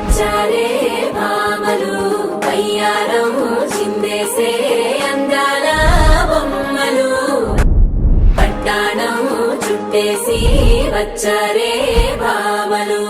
వచ్చారే భామలు అయ్యారం చిందేసే అందాల బొమ్మలు పట్టాణం చుట్టేసి వచ్చారే భామలు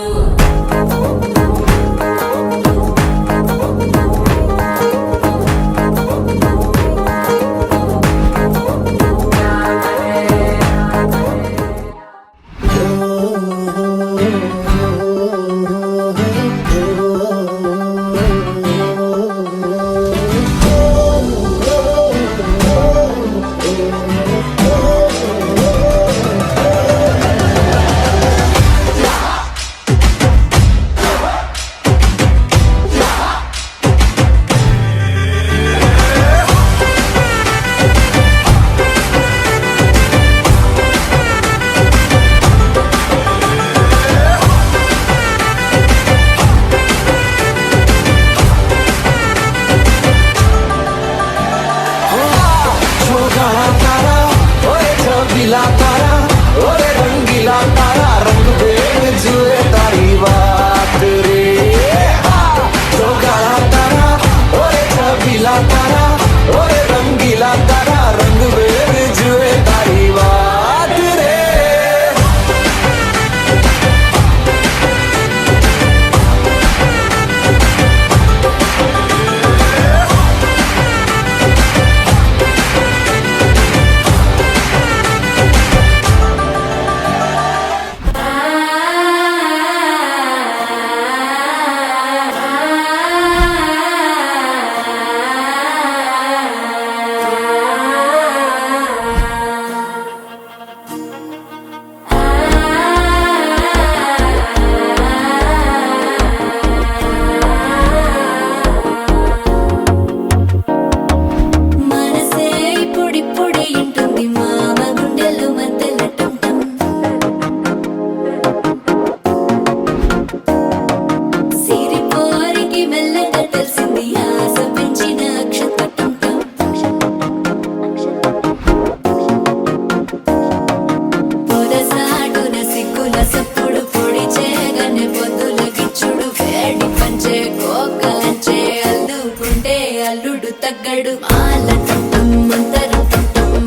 అల్లుడు తగ్గడు మాలటం మంతరం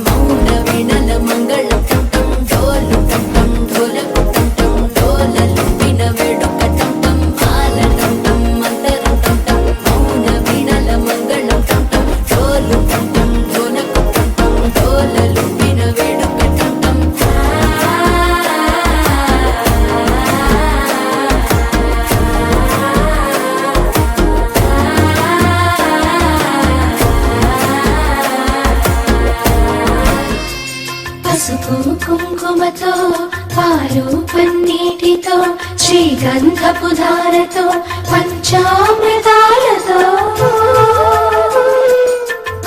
మౌన వీణల మంగళం డోలు డోలకు డోలలు విన వేడుకటం మాలటం మంతరం మౌన వీణల మంగళం డోలు డోలకు డోలలు విన వేడుకటం పసుపు కుంకుమతో పాలు పన్నీటితో శ్రీగంధపు ధారతో పంచామృతాలతో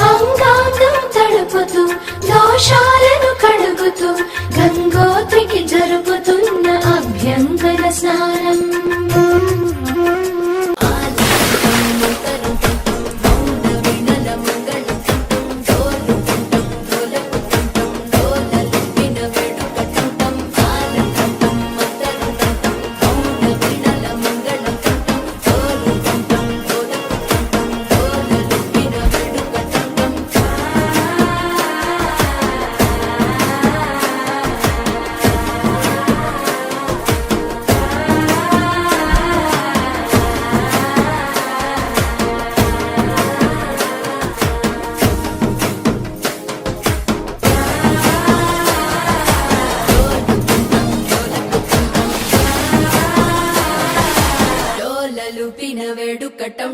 అంగాంగం తడుపుతూ దోషాలను కడుగుతూ గంగోత్రికి జరుపుతున్న అభ్యంగన స్నానం వేడుకటం